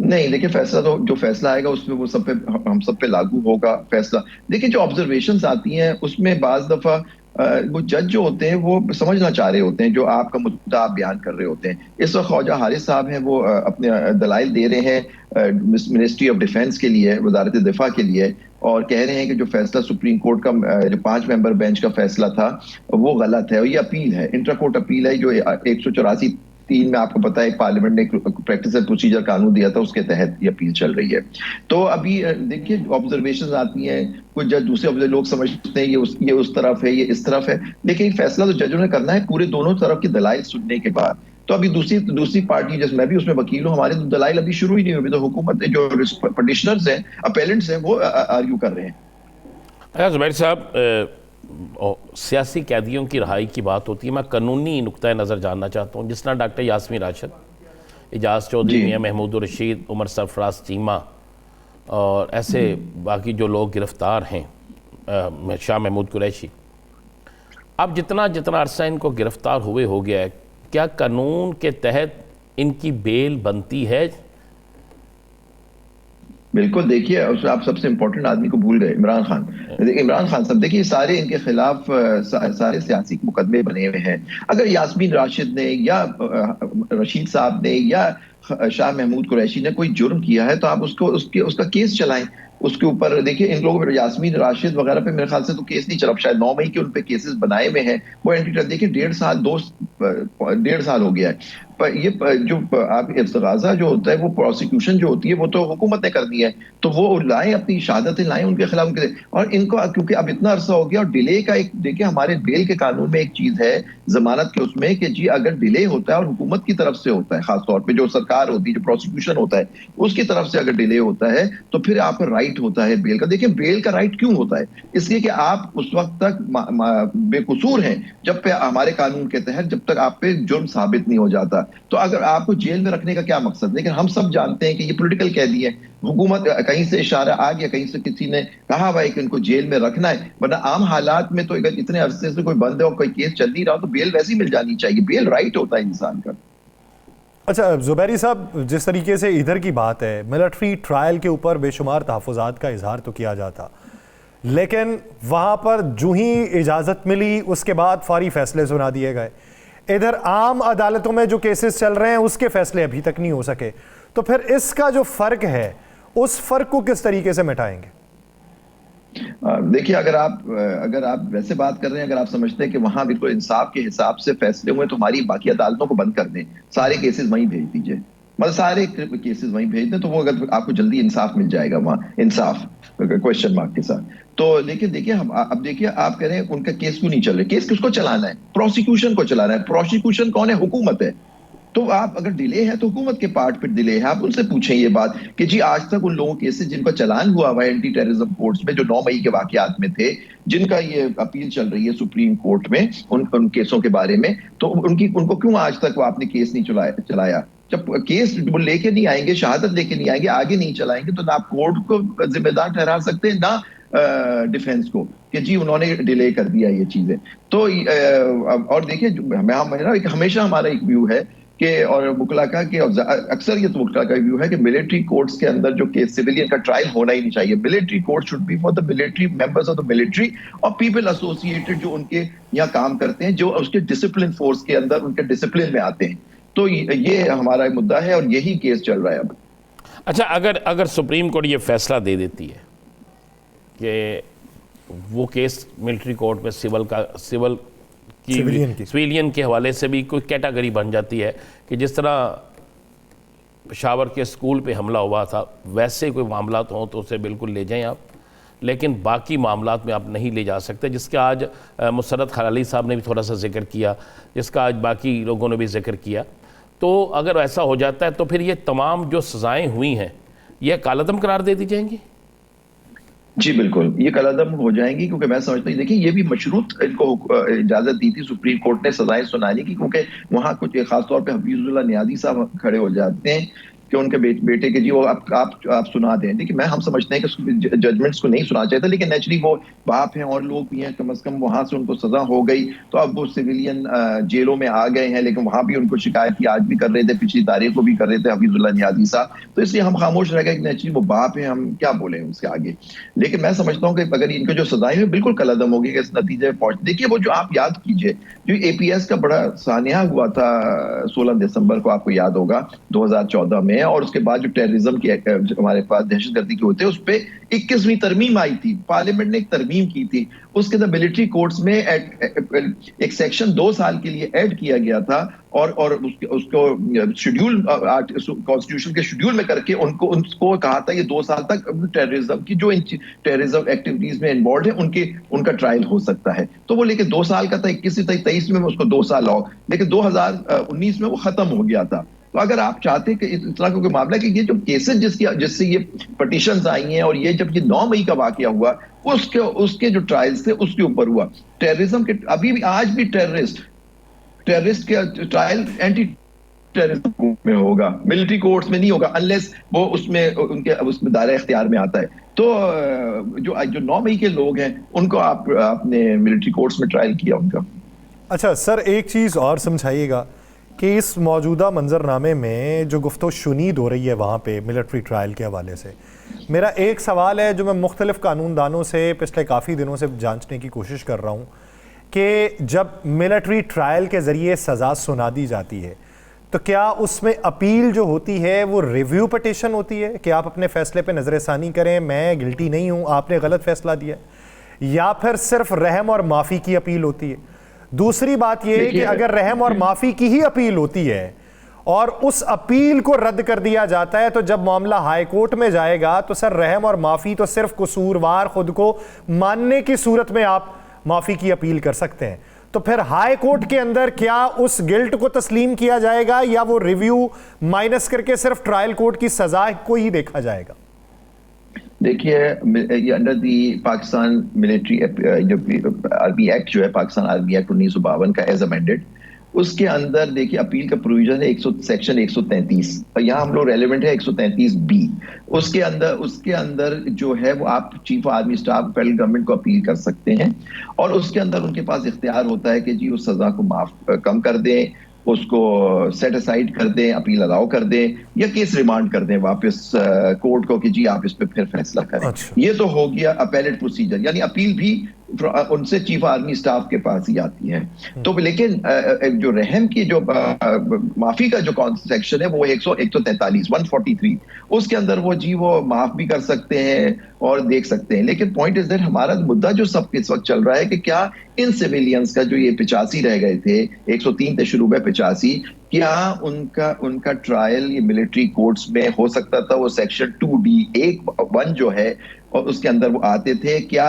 नहीं, देखिए फैसला तो जो फैसला आएगा उसमें वो सब पे, हम सब पे लागू होगा फैसला। देखिए जो ऑब्जर्वेशंस आती हैं उसमें बाज दफा वो जज जो होते हैं वो समझना चाह रहे होते हैं जो आपका मुद्दा आप बयान कर रहे होते हैं। इस वक्त ख्वाजा हारिस साहब हैं, वो अपने दलाइल दे रहे हैं मिनिस्ट्री ऑफ डिफेंस के लिए, वजारत दिफा के लिए, और कह रहे हैं कि जो फैसला सुप्रीम कोर्ट का जो 5 मेंबर बेंच का फैसला था वो गलत है, और ये अपील है, इंट्रा कोर्ट अपील है, जो 184(3) में आपको पता है पार्लियामेंट ने प्रैक्टिस एंड प्रोसीजर कानून दिया था, उसके तहत ये अपील चल रही है। तो अभी देखिए ऑब्जर्वेशंस आती हैं, कुछ जज दूसरे लोग समझते हैं ये उस तरफ है, ये इस तरफ है, लेकिन फैसला तो जजों ने करना है पूरे दोनों तरफ की दलाइल सुनने के बाद। तो अभी दूसरी पार्टी, जैसे मैं भी उसमें वकील हूँ, हमारे तो दलाइल अभी शुरू ही नहीं हुई, तो हुकूमत जो पिटिशनर्स हैं, अपेलेंट्स हैं, वो आर्ग्यू कर रहे हैं। अच्छा जुबैर साहब, सियासी कैदियों की रहाई की बात होती है, मैं कानूनी नुक्ता नज़र जानना चाहता हूँ। जिस तरह डॉक्टर यास्मीन राशिद, एजाज चौधरी, मियां महमूद रशीद, उमर सरफराज चीमा और ऐसे बाकी जो लोग गिरफ्तार हैं, शाह महमूद कुरैशी, अब जितना अरसा इनको गिरफ्तार हुए हो गया है, क्या कानून के तहत इनकी बेल बनती है? बिल्कुल, देखिए आप सबसे इंपॉर्टेंट आदमी को भूल गए, इमरान खान। इमरान खान साहब, देखिए सारे इनके खिलाफ सारे सियासी मुकदमे बने हुए हैं। अगर यास्मीन राशिद ने या रशीद साहब ने या शाह महमूद कुरैशी ने कोई जुर्म किया है तो आप उसका केस चलाएं उसके ऊपर। देखिए इन लोगों पर, यास्मीन राशिद वगैरह पे मेरे ख्याल से तो केस नहीं चला, शायद 9 मई के उन पे केसेस बनाए हुए हैं। वो एंटी, देखिए 1.5 साल हो गया है। पर ये जो आप इस्तगाजा जो होता है, वो प्रोसिक्यूशन जो होती है, वो तो हुकूमत ने करनी है, तो वो लाएं, अपनी शहादतें लाएं उनके खिलाफ। और इनको क्योंकि अब इतना अरसा हो गया, और डिले का एक, देखिए हमारे बेल के कानून में एक चीज है जमानत के उसमें, कि जी अगर डिले होता है और हुकूमत की तरफ से होता है, खासतौर पर जो सरकार होती है, जो प्रोसिक्यूशन होता है उसकी तरफ से अगर डिले होता है, तो फिर आपका राइट होता है बेल का। देखिए बेल का राइट क्यों होता है? इसलिए कि आप उस वक्त तक बेकसूर हैं जब पे हमारे कानून के तहत, जब तक आप पे जुर्म साबित नहीं हो जाता। तो अगर आपको जेल में रखने का क्या मकसद? लेकिन हम सब जानते हैं कि ये पॉलिटिकल कैदी है। हुकूमत कहीं से इशारा आ गया, कहीं से किसी ने कहा हुआ है कि इनको जेल में रखना है, वरना आम हालात में तो अगर इतने अरसे से कोई बंद है और कोई केस चल नहीं रहा तो बेल वैसे ही मिल जानी चाहिए। बेल राइट होता है इंसान का। अच्छा जुबैरी साहब, जिस तरीके से इधर की बात है, मिलिट्री ट्रायल के ऊपर बेशुमार तहफ़्फ़ुज़ात का इजहार तो किया जाता, लेकिन वहाँ पर जो ही इजाज़त मिली उसके बाद फौरी फैसले सुना दिए गए। इधर आम अदालतों में जो केसेस चल रहे हैं उसके फैसले अभी तक नहीं हो सके, तो फिर इसका जो फ़र्क है उस फ़र्क को किस तरीके से मिटाएंगे? देखिए अगर आप वैसे बात कर रहे हैं, अगर आप समझते हैं कि वहां बिल्कुल इंसाफ के हिसाब से फैसले हुए, तो हमारी बाकी अदालतों को बंद कर दें, सारे केसेस वहीं भेज दीजिए, मतलब सारे केसेस वहीं भेज दें, तो वो अगर आपको जल्दी इंसाफ मिल जाएगा, वहां इंसाफ क्वेश्चन मार्क के साथ। तो लेकिन देखिए हम अब देखिए, आप कह रहे हैं उनका केस क्यों नहीं चल रहा? केस किसको चलाना है? प्रोसिक्यूशन को चलाना है। प्रोसिक्यूशन कौन है? हुकूमत है। तो आप अगर डिले है तो हुकूमत के पार्ट पर डिले है, आप उनसे पूछें ये बात कि जी आज तक उन लोगों केसेस जिनका चलान हुआ हुआ है एंटी टेररिज्म कोर्ट्स में, जो 9 मई के वाकयात में थे, जिनका ये अपील चल रही है सुप्रीम कोर्ट में उन केसों के बारे में, तो उनको क्यों आज तक वो आपने केस नहीं चलाया? जब केस वो लेके नहीं आएंगे, शहादत लेके नहीं आएंगे, आगे नहीं चलाएंगे, तो ना आप कोर्ट को जिम्मेदार ठहरा सकते हैं, ना डिफेंस को, कि जी उन्होंने डिले कर दिया ये चीजें। तो और देखिए हमेशा हमारा एक व्यू है कि, और वकला का कि अक्सर ये तो वकला का व्यू है कि मिलिट्री कोर्ट्स के अंदर जो केस सिविलियन का ट्रायल होना ही नहीं चाहिए। Military court should be for the military, members of the military और पीपल एसोसिएटेड जो उनके यहाँ काम करते हैं, जो उसके डिसिप्लिन फोर्स के अंदर उनके डिसिप्लिन में आते हैं। तो ये हमारा मुद्दा है और यही केस चल रहा है अब। अच्छा, अगर सुप्रीम कोर्ट ये फैसला दे देती है कि वो केस मिलिट्री कोर्ट में सिविलियन के हवाले से भी कोई कैटेगरी बन जाती है कि जिस तरह पेशावर के स्कूल पे हमला हुआ था, वैसे कोई मामला हों तो उसे बिल्कुल ले जाएं आप, लेकिन बाकी मामलात में आप नहीं ले जा सकते, जिसका आज मुसर्रत खलाली साहब ने भी थोड़ा सा जिक्र किया, जिसका आज बाकी लोगों ने भी जिक्र किया। तो अगर ऐसा हो जाता है तो फिर ये तमाम जो सज़ाएँ हुई हैं ये कालअदम करार दे दी जाएंगी। जी बिल्कुल, ये कलअदम हो जाएंगी, क्योंकि मैं समझता हूँ, देखिए ये भी मशरूत इनको इजाजत दी थी सुप्रीम कोर्ट ने सजाएं सुनाने की, क्योंकि वहां कुछ खासतौर पे हफीजुल्लाह नियाज़ी साहब खड़े हो जाते हैं कि उनके बेटे के जी वो आप सुना दें। देखिए हम समझते हैं कि जजमेंट्स को नहीं सुना चाहिए था, लेकिन नेचुरली वो बाप हैं और लोग भी हैं, कम से कम वहां से उनको सजा हो गई, तो अब वो सिविलियन जेलों में आ गए हैं, लेकिन वहां भी उनको शिकायत की, आज भी कर रहे थे, पिछली तारीख को भी कर रहे थे हफीजुल्लाह नियाज़ी साहब, तो इसलिए हम खामोश रह गए कि नेचुरली वो बाप है, हम क्या बोले उसके आगे। लेकिन मैं समझता हूँ कि अगर इनको जो सजाएं हुई बिल्कुल कलअदम होगी कि इस नतीजे में पहुंच। देखिए वो जो आप याद कीजिए, जो APS का बड़ा सानिया हुआ था 16 दिसंबर को, आपको याद होगा 2014 में, और उसके बाद जो टेररिज्म की हमारे पास दहशतगर्दी के होते हैं, उस पर 21वीं तरमीम आई थी, पार्लियामेंट ने एक तरमीम की थी, उसके अंदर मिलिट्री कोर्ट्स में एक सेक्शन 2 साल के लिए ऐड किया गया था, और उसको शेड्यूल कॉन्स्टिट्यूशन के शेड्यूल में करके उनको कहा था ये 2 साल तक टेररिज्म की जो टेररिज्म एक्टिविटीज में इन्वॉल्व है उनका ट्रायल हो सकता है। तो वो लेके 2 साल का था, 21 से 23 में उसको 2 साल और, लेकिन 2019 में वो खत्म हो गया था। तो अगर आप चाहते हैं कि इस तरह का कोई मामला, कि ये जो केसेस जिससे ये पटिशंस आई हैं, और ये जब ये 9 मई का वाकया हुआ, उसके जो ट्रायल्स थे उसके ऊपर हुआ, टेररिज्म के अभी भी आज भी टेररिस्ट के ट्रायल एंटी टेररिज्म में होगा, मिलिट्री कोर्ट्स में नहीं होगा, अनलेस वो उसमें दायरा इख्तियार में आता है। तो जो 9 मई के लोग हैं उनको आपने मिलिट्री कोर्ट्स में ट्रायल किया उनका। अच्छा सर, एक चीज़ और समझाइएगा कि इस मौजूदा मंजरनामे में जो गुफ्तो शुनीद हो रही है वहाँ पे मिलिट्री ट्रायल के हवाले से, मेरा एक सवाल है जो मैं मुख्तलिफ कानूनदानों से पिछले काफ़ी दिनों से जांचने की कोशिश कर रहा हूँ कि जब मिलिट्री ट्रायल के ज़रिए सज़ा सुना दी जाती है तो क्या उसमें अपील जो होती है वो रिव्यू पटिशन होती है कि आप अपने फ़ैसले पे नज़रसानी करें, मैं गिल्टी नहीं हूँ, आपने गलत फ़ैसला दिया, या फिर सिर्फ रहम और माफ़ी की अपील होती है? दूसरी बात यह है कि अगर रहम और माफ़ी की ही अपील होती है और उस अपील को रद्द कर दिया जाता है, तो जब मामला हाई कोर्ट में जाएगा तो सर रहम और माफ़ी तो सिर्फ कसूरवार खुद को मानने की सूरत में आप माफ़ी की अपील कर सकते हैं। तो फिर हाई कोर्ट के अंदर क्या उस गिल्ट को तस्लीम किया जाएगा या वो रिव्यू माइनस करके सिर्फ ट्रायल कोर्ट की सजा को ही देखा जाएगा? देखिए ये under the Pakistan military army act जो है, पाकिस्तान आर्मी एक्ट 1952 का एज अमेंडेड, उसके अंदर देखिए अपील का प्रोविजन है सेक्शन 133, और यहाँ हम लोग रेलिवेंट है 133B। उसके अंदर जो है वो आप chief army staff federal government को अपील कर सकते हैं, और उसके अंदर उनके पास इख्तियार होता है कि जी उस सजा को कम कर दें, उसको सेट असाइड कर दें, अपील अलाउ कर दें, या केस रिमांड कर दें वापस कोर्ट को कि जी आप इस पे फिर फैसला करें। अच्छा। ये तो हो गया अपेलेट प्रोसीजर, यानी अपील भी उनसे चीफ आर्मी स्टाफ के पास ही आती है। तो लेकिन जो रहम की जो माफी का जो सेक्शन है वो 143 उसके अंदर वो माफ भी कर सकते हैं और देख सकते हैं। लेकिन पॉइंट इज दैट हमारा मुद्दा जो सब इस वक्त चल रहा है कि क्या इन सिविलियंस का जो ये 85 रह गए थे, 103 थे शुरू में, 85, क्या उनका ट्रायल ये मिलिट्री कोर्ट्स में हो सकता था? वो सेक्शन 2D1 जो है और उसके अंदर वो आते थे क्या?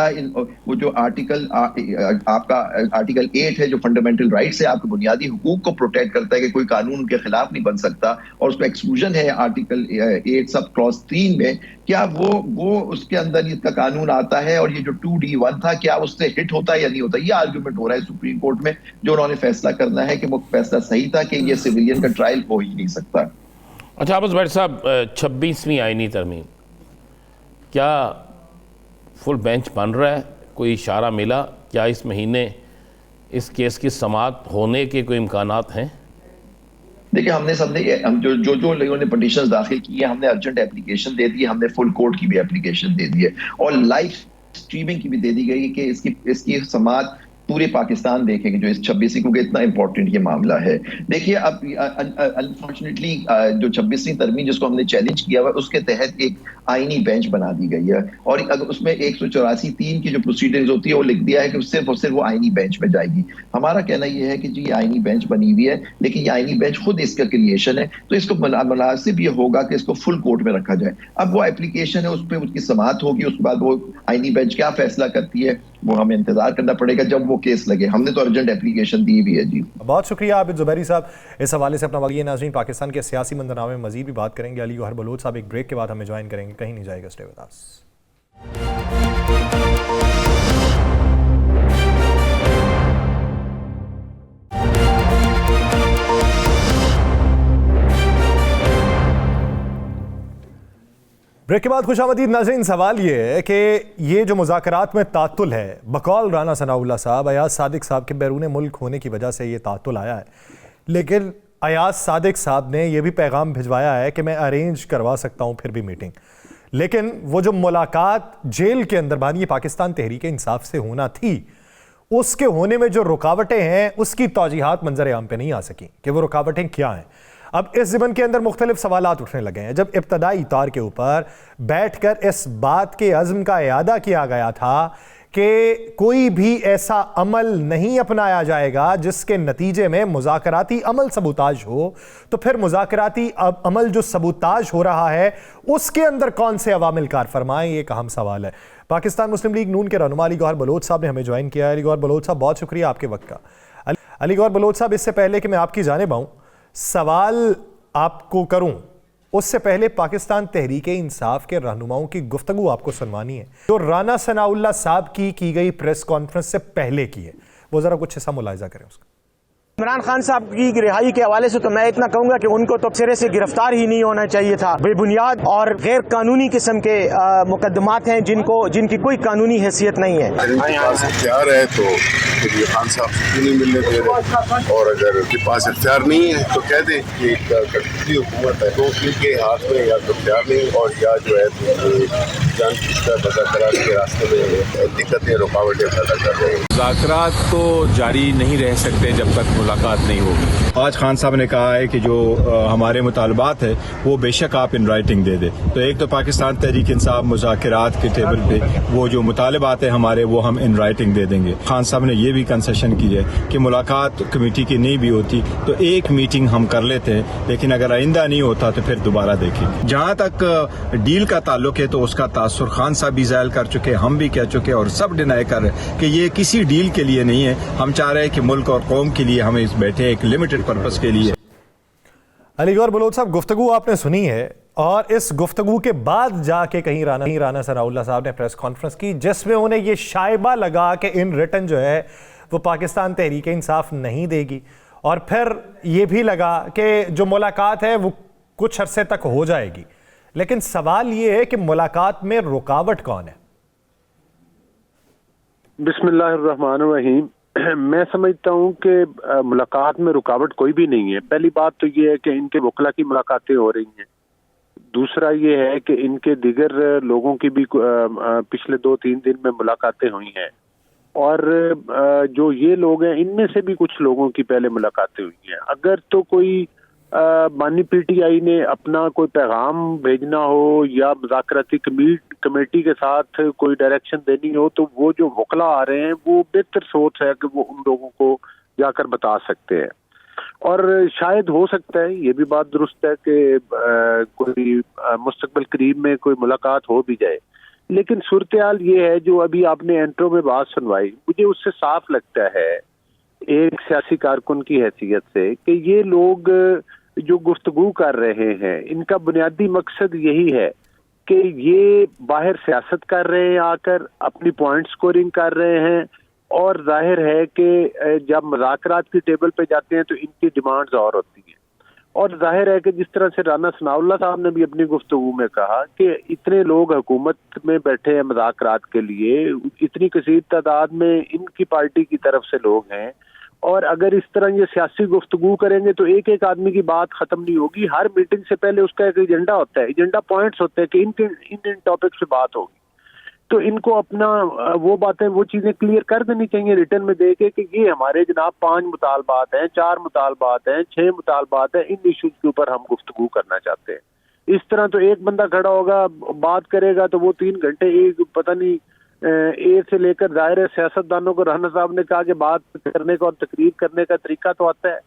वो जो आपका आर्टिकल 8 है जो फंडामेंटल राइट्स है, आपके बुनियादी हुकूक को प्रोटेक्ट करता है कि कोई कानून के खिलाफ नहीं बन सकता, और उसका एक्सक्लूजन है आर्टिकल 8 सब क्लॉज 3 में, क्या वो उसके अंदर इसका कानून आता है? और ये जो 2D1 था क्या उससे हिट होता है या नहीं होता? ये आर्गुमेंट हो रहा है सुप्रीम कोर्ट में, जो उन्होंने फैसला करना है कि वो फैसला सही था कि ये सिविलियन का ट्रायल हो ही नहीं सकता। अच्छा आबस भाई साहब, 26वीं आईनी तरमीम, क्या फुल बेंच बन रहा है? कोई इशारा मिला? क्या इस महीने इस केस की समाअत होने के कोई इम्कानात हैं? देखिए हम जो लोगों ने पटिशन दाखिल की है, हमने अर्जेंट एप्लीकेशन दे दी है, हमने फुल कोर्ट की भी एप्लीकेशन दे दी है, और लाइव स्ट्रीमिंग की भी दे दी गई कि इसकी समाअत पूरे पाकिस्तान देखेंगे जो इस 26वीं, क्योंकि इतना इंपॉर्टेंट ये मामला है। देखिए अब अनफॉर्चुनेटली जो 26वीं तरमीम जिसको हमने चैलेंज किया हुआ, उसके तहत एक आईनी बेंच बना दी गई है, और अगर उसमें 184(3) की जो प्रोसीडिंग्स होती है वो लिख दिया है कि सिर्फ और सिर्फ वो आईनी बेंच में जाएगी। हमारा कहना ये है कि जी आईनी बेंच बनी हुई है, लेकिन ये आईनी बेंच खुद इसका क्रिएशन है, तो इसको मुनासिब ये होगा कि इसको फुल कोर्ट में रखा जाए। अब वो एप्लीकेशन है, उस पर उसकी समाअत होगी, उसके बाद वो आईनी बेंच क्या फैसला करती है वो हमें इंतजार करना पड़ेगा जब वो केस लगे। हमने तो अर्जेंट एप्लीकेशन दी भी है जी। बहुत शुक्रिया आबिद ज़ुबैरी साहब इस हवाले से अपना वक्त। नाज़रीन, पाकिस्तान के सियासी मंजरनामे में मजीद भी बात करेंगे। अली गौहर बलोच साहब एक ब्रेक के बाद हमें ज्वाइन करेंगे, कहीं नहीं जाएगा, स्टे विद अस। ब्रेक के बाद खुशामदीद नाज़रीन, सवाल ये है कि ये जो मुज़ाकरात में तातुल है, बकौल राना सनाउल्लाह साहब, अयाज सादिक साहब के बैरून मुल्क होने की वजह से ये तातुल आया है, लेकिन अयाज सादिक साहब ने यह भी पैगाम भिजवाया है कि मैं अरेंज करवा सकता हूँ फिर भी मीटिंग, लेकिन वो जो मुलाकात जेल के अंदर बानी पाकिस्तान तहरीक इंसाफ से होना थी, उसके होने में जो रुकावटें हैं उसकी तौजीहात मंजर आम पे नहीं आ सकी कि वो रुकावटें क्या हैं। अब इस ज़िमन के अंदर मुख्तलिफ सवालात उठने लगे हैं। जब इब्तदाई तौर के ऊपर बैठकर इस बात के अज़्म का इयादा किया गया था कि कोई भी ऐसा अमल नहीं अपनाया जाएगा जिसके नतीजे में मुज़ाकराती अमल सबूताज हो, तो फिर मुज़ाकराती अमल जो सबूताज हो रहा है उसके अंदर कौन से अवामिल कार फरमाएं, ये एक अहम सवाल है। पाकिस्तान मुस्लिम लीग नून के रहनुमा अली गौहर बलोच साहब ने हमें ज्वाइन किया है। अली गौहर बलोच साहब, बहुत शुक्रिया आपके वक्त का। अली गौहर बलोच साहब, इससे पहले कि मैं आपकी जानिब आऊँ, सवाल आपको करूं उससे पहले पाकिस्तान तहरीक इंसाफ के रहनुमाओं की गुफ्तगू आपको सुनवानी है, जो राना सनाउल्लाह साहब की गई प्रेस कॉन्फ्रेंस से पहले की है, वो जरा कुछ हिस्सा मुलाहिजा करें उसका। इमरान खान साहब की रिहाई के हवाले से तो मैं इतना कहूंगा कि उनको तो सिरे से गिरफ्तार ही नहीं होना चाहिए था। बेबुनियाद और गैर कानूनी किस्म के मुकदमात हैं जिनकी कोई कानूनी हैसियत नहीं है। इख्तियार है तो ये खान साहब से नहीं मिलने दे रहे, और अगर उनके पास इख्तियार नहीं है तो कह दें कि कठपुतली हुकूमत है, तो उनके हाथ में या तो इख्तियार नहीं और या जो है जान मुज़ाकरात के रास्ते में दिक्कतें रुकावटें पैदा कर रहे हैं। मुज़ाकरात तो जारी नहीं रह सकते जब तक मुलाकात नहीं होगी। आज खान साहब ने कहा है कि जो हमारे मुतालबात है वो बेशक आप इन राइटिंग दे दे, तो एक तो पाकिस्तान तहरीक इंसाफ मुज़ाकरात के टेबल पे वो जो मुतालबात है हमारे वो हम इन राइटिंग दे देंगे। खान साहब ने ये भी कंसेशन की है कि मुलाकात कमेटी की नहीं भी होती तो एक मीटिंग हम कर लेते हैं, लेकिन अगर आइंदा नहीं होता तो फिर दोबारा देखेंगे। जहाँ तक डील का ताल्लुक है तो उसका तासुर खान साहब भी ज़ाहिर कर चुके, हम भी कह चुके और सब डिनाई कर रहे कि ये किसी डील के लिए नहीं है। हम चाह रहे हैं कि मुल्क और कौम के लिए हमें इस बैठे एक लिमिटेड पर्पस के लिए। अली गौहर बलोच साहब, गुफ्तगू आपने सुनी है और इस गुफ्तगू के बाद जाके कहीं राना सनाउल्लाह साहब ने प्रेस कॉन्फ्रेंस की जिसमें उन्हें यह शायबा लगा कि इन रिटर्न जो है वो पाकिस्तान तहरीक इंसाफ नहीं देगी, और फिर ये भी लगा कि जो मुलाकात है वो कुछ अरसे तक हो जाएगी। लेकिन सवाल ये है कि मुलाकात में रुकावट कौन है? बिस्मिल्लाहिर्रहमानिर्रहीम। मैं समझता हूँ कि मुलाकात में रुकावट कोई भी नहीं है। पहली बात तो ये है कि इनके वकला की मुलाकातें हो रही हैं। दूसरा ये है कि इनके दिगर लोगों की भी पिछले 2-3 दिन में मुलाकातें हुई हैं, और जो ये लोग हैं इनमें से भी कुछ लोगों की पहले मुलाकातें हुई हैं। अगर तो कोई बानी पीटीआई ने अपना कोई पैगाम भेजना हो या मुज़ाकराती कमेटी के साथ कोई डायरेक्शन देनी हो, तो वो जो वकला आ रहे हैं वो बेहतर सोच है कि वो उन लोगों को जाकर बता सकते हैं। और शायद हो सकता है, ये भी बात दुरुस्त है कि कोई मुस्तकबिल करीब में कोई मुलाकात हो भी जाए, लेकिन सूरत हाल ये है जो अभी आपने इंट्रो में बात सुनवाई, मुझे उससे साफ लगता है एक सियासी कारकुन की हैसियत से कि ये लोग जो गुफ्तगू कर रहे हैं इनका बुनियादी मकसद यही है कि ये बाहर सियासत कर रहे हैं, आकर अपनी पॉइंट स्कोरिंग कर रहे हैं, और जाहिर है कि जब मुज़ाकरात की टेबल पे जाते हैं तो इनकी डिमांड्स और होती हैं। और जाहिर है कि जिस तरह से राना सनाउल्लाह साहब ने भी अपनी गुफ्तगू में कहा कि इतने लोग हुकूमत में बैठे हैं मुज़ाकरात के लिए, इतनी कसीर तादाद में इनकी पार्टी की तरफ से लोग हैं, और अगर इस तरह ये सियासी गुफ्तगू करेंगे तो एक एक आदमी की बात खत्म नहीं होगी। हर मीटिंग से पहले उसका एक एजेंडा होता है, एजेंडा पॉइंट्स होते हैं कि इन टॉपिक्स पे बात होगी। तो इनको अपना वो बातें, वो चीजें क्लियर कर देनी चाहिए रिटर्न में दे के कि ये हमारे जनाब 5 मुतालबात हैं, 4 मुतालबात हैं, 6 मुतालबात हैं, इन इश्यूज के ऊपर हम गुफ्तगू करना चाहते हैं। इस तरह तो एक बंदा खड़ा होगा, बात करेगा तो वो 3 घंटे एक पता नहीं ए से लेकर जाहिर है सियासतदानों को राना साहब ने कहा कि बात करने का और तकरीर करने का तरीका तो आता है,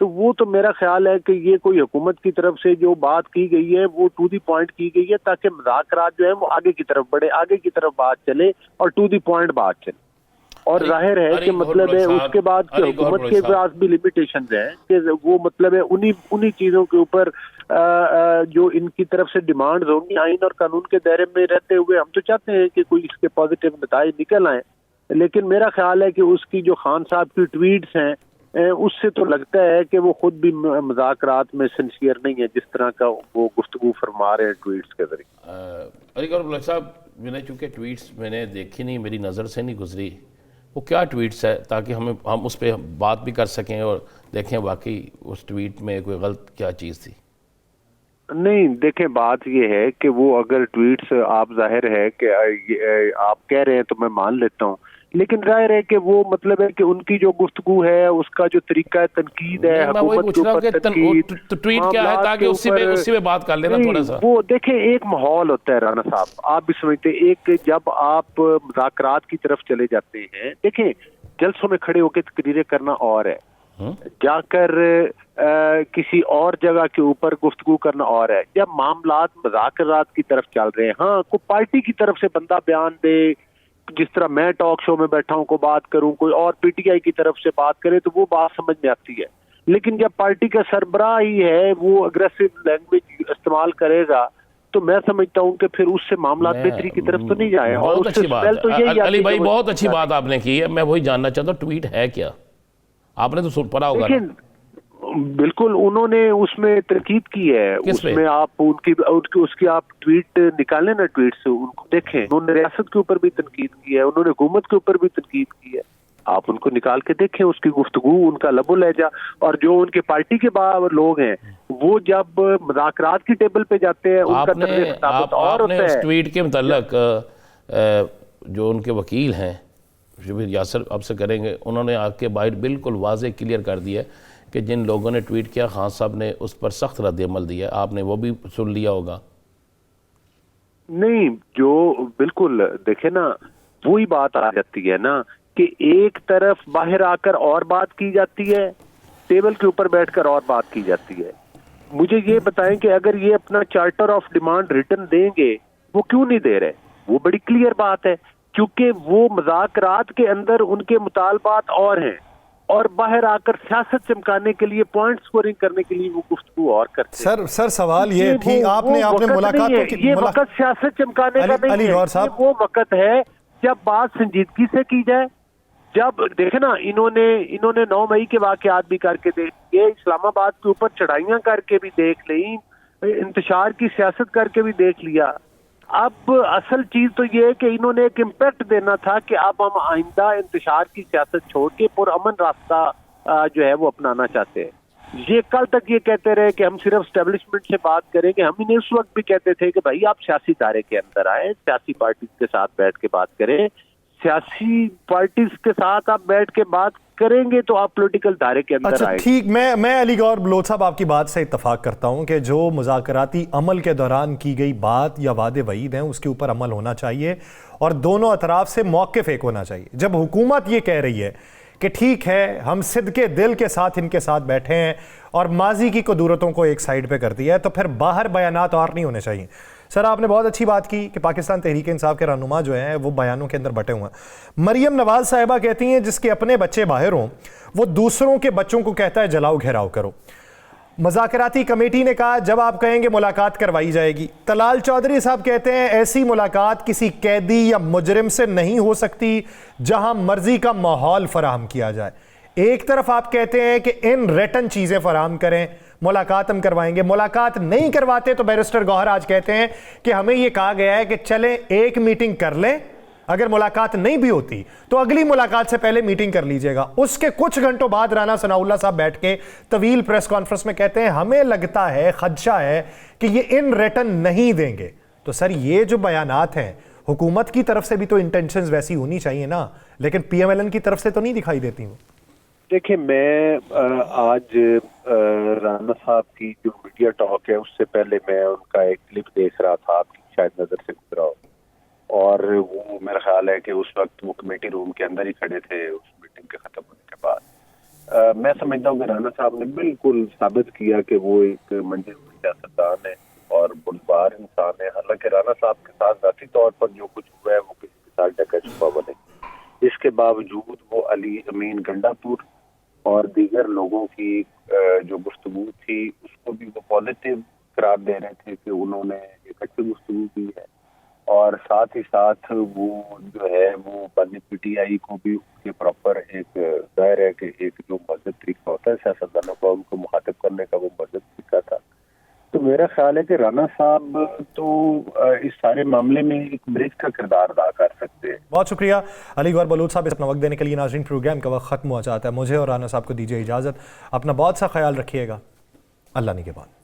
तो वो तो मेरा ख्याल है कि ये कोई हुकूमत की तरफ से जो बात की गई है वो टू दी पॉइंट की गई है ताकि मुज़ाकरात जो है वो आगे की तरफ बढ़े, आगे की तरफ बात चले और टू दी पॉइंट बात चले। और जाहिर है कि मतलब है उसके बाद की हुकूमत के पास भी लिमिटेशंस हैं कि वो मतलब है उन्हीं चीज़ों के ऊपर जो इनकी तरफ से डिमांड्स होंगी आइन और कानून के दायरे में रहते हुए हम तो चाहते हैं कि कोई इसके पॉजिटिव नतीजे निकल आए, लेकिन मेरा ख्याल है कि उसकी जो खान साहब की ट्वीट्स हैं उससे तो लगता है कि वो खुद भी मुज़ाकरात में सिंसियर नहीं है जिस तरह का वो गुफ्तगू फरमा रहे हैं ट्वीट्स के जरिए। अली गौहर बुल्लक साहब, मैंने चूँकि ट्वीट्स मैंने देखी नहीं, मेरी नज़र से नहीं गुजरी, वो क्या ट्वीट्स है ताकि हम उस पर बात भी कर सकें और देखें वाकई उस ट्वीट में कोई गलत क्या चीज़ थी। नहीं देखें, बात ये है कि वो अगर ट्वीट्स आप जाहिर है कि आप कह रहे हैं तो मैं मान लेता हूँ, लेकिन जाहिर है कि वो मतलब है कि उनकी जो गुफ्तगू है उसका जो तरीका है तनकीद है हुकूमत के ऊपर तनकीद, तो ट्वीट क्या है ताकि उसी में बात कर लेना थोड़ा सा। वो देखें एक माहौल होता है राना साहब, आप भी समझते हैं, एक जब आप मुज़ाकरात की तरफ चले जाते हैं, देखें जलसों में खड़े होकर तकरीरें करना और है, जाकर किसी और जगह के ऊपर गुफ्तगू करना और है, जब मामलात मुज़ाकरात की तरफ चल रहे हैं, हाँ कोई पार्टी की तरफ से बंदा बयान दे, जिस तरह मैं टॉक शो में बैठा हूं को बात करूं, कोई और पीटीआई की तरफ से बात करे तो वो बात समझ में आती है, लेकिन जब पार्टी का सरबराह ही है वो अग्रेसिव लैंग्वेज इस्तेमाल करेगा तो मैं समझता हूं कि फिर उससे मामला बेहतरी की तरफ तो नहीं जाए। और बहुत अच्छी बात तो यही अली भाई, बहुत अच्छी बात आपने की है, मैं वही जानना चाहता हूँ ट्वीट है क्या, आपने तो पढ़ा होगा। बिल्कुल उन्होंने उसमें तनकीद की है, उसमें आप उसकी आप ट्वीट निकालें ना, ट्वीट से उनको देखें, उन्होंने रियासत के ऊपर भी तनकीद की है, उन्होंने हुकूमत के ऊपर भी तनकीद की है, आप उनको निकाल के देखें उसकी गुफ्तगू, उनका लबो लहजा। और जो उनके पार्टी के लोग हैं वो जब मुज़ाकरात की टेबल पे जाते हैं उनका और होता है। ट्वीट के मुताल्लिक जो उनके वकील हैं शबीर यासर अब से करेंगे, उन्होंने आके बाहर बिल्कुल वाज़ेह क्लियर कर दिया कि जिन लोगों ने ट्वीट किया खान साहब ने उस पर सख्त रद्द-ए-अमल दिया, आपने वो भी सुन लिया होगा। नहीं, जो बिल्कुल देखे ना वही बात आ जाती है ना कि एक तरफ बाहर आकर और बात की जाती है, टेबल के ऊपर बैठकर और बात की जाती है। मुझे ये बताएं कि अगर ये अपना चार्टर ऑफ डिमांड रिटर्न देंगे वो क्यों नहीं दे रहे, वो बड़ी क्लियर बात है, क्योंकि वो मुज़ाकरात के अंदर उनके मुतालबात और हैं और बाहर आकर सियासत चमकाने के लिए, पॉइंट स्कोरिंग करने के लिए वो गुफ्तगू और करते हैं। सर सवाल ये ठीक आपने मुलाकात ये वक्त सियासत चमकाने का नहीं है, वो वक्त है जब बात संजीदगी से की जाए। जब देखे ना इन्होंने 9 मई के वाकयात भी करके देख लिए, इस्लामाबाद के ऊपर चढ़ाइयां करके भी देख ली, इंतशार की सियासत करके भी देख लिया। अब असल चीज तो ये है कि इन्होंने एक इम्पैक्ट देना था कि अब हम आइंदा इंतशार की सियासत छोड़ के पुरअमन रास्ता जो है वो अपनाना चाहते हैं। ये कल तक ये कहते रहे कि हम सिर्फ स्टैब्लिशमेंट से बात करेंगे, हम इन्हें उस वक्त भी कहते थे कि भाई आप सियासी दायरे के अंदर आए, सियासी पार्टी के साथ बैठ के बात करें, सियासी पार्टीज के साथ आप बैठ के बात करेंगे तो आप पॉलिटिकल दायरे के अंदर अच्छा ठीक, मैं अली गौहर बलोच साहब आपकी बात से इत्तफाक करता हूं कि जो मुज़ाकराती अमल के दौरान की गई बात या वादे वईद हैं उसके ऊपर अमल होना चाहिए और दोनों अतराफ से मौक़िफ़ एक होना चाहिए। जब हुकूमत ये कह रही है कि ठीक है हम सिद्के दिल के साथ इनके साथ बैठे हैं और माजी की कदूरतों को एक साइड पे कर दिया है, तो फिर बाहर बयानात और नहीं होने चाहिए। सर आपने बहुत अच्छी बात की कि पाकिस्तान तहरीक इंसाफ के रहनुमा जो हैं वो बयानों के अंदर बटे हुए हैं। मरियम नवाज साहिबा कहती हैं जिसके अपने बच्चे बाहर हों वो दूसरों के बच्चों को कहता है जलाओ घेराव करो। मुज़ाकराती कमेटी ने कहा जब आप कहेंगे मुलाकात करवाई जाएगी। तलाल चौधरी साहब कहते हैं ऐसी मुलाकात किसी कैदी या मुजरिम से नहीं हो सकती जहां मर्जी का माहौल फराहम किया जाए। एक तरफ आप कहते हैं कि इन रिटन चीज़ें फराहम करें, मुलाकात हम करवाएंगे, मुलाकात नहीं करवाते तो बैरिस्टर गौहर आज कहते हैं कि हमें यह कहा गया है कि चलें एक मीटिंग कर लें, अगर मुलाकात नहीं भी होती तो अगली मुलाकात से पहले मीटिंग कर लीजिएगा। उसके कुछ घंटों बाद राना सनाउल्लाह साहब बैठ के तवील प्रेस कॉन्फ्रेंस में कहते हैं हमें लगता है, खदशा है कि ये इन रिटर्न नहीं देंगे। तो सर ये जो बयानात हैं हुकूमत की तरफ से भी तो इंटेंशंस वैसी होनी चाहिए ना, लेकिन पीएमएलएन की तरफ से तो नहीं दिखाई देती वो। देखिए, मैं आज राना साहब की जो मीडिया टॉक है उससे पहले मैं उनका एक क्लिप देख रहा था, आपकी शायद नजर से गुजरा हो, और वो मेरा ख्याल है कि उस वक्त वो कमेटी रूम के अंदर ही खड़े थे उस मीटिंग के खत्म होने के बाद। मैं समझता हूँ कि राना साहब ने बिल्कुल साबित किया कि वो एक मंजिल सियासतदान है और बुलवार इंसान है। हालांकि राना साहब के साथ जाती तौर पर जो कुछ हुआ है वो किसी के साथ ढका छुपा बने, इसके बावजूद वो अली अमीन गंडापुर और दीगर लोगों की जो गुफ्तगू थी उसको भी वो पॉजिटिव करार दे रहे थे कि उन्होंने एक अच्छी गुफ्तगू की है, और साथ ही साथ वो जो है वो PTI को भी उसके प्रॉपर एक जाहिर है कि एक जो मजहब तरीका होता है सियासतदानों का उनको मुखातिब करने का वो मजहब तरीका था। तो मेरा ख्याल है कि राना साहब तो इस सारे मामले में एक ब्रिज का किरदार अदा कर सकते हैं। बहुत शुक्रिया अली गौहर बलूच साहब अपना वक्त देने के लिए। नाज़रीन, प्रोग्राम का वक्त खत्म हो जाता है, मुझे और राना साहब को दीजिए इजाज़त। अपना बहुत सा ख्याल रखिएगा। अल्लाह निगहबान।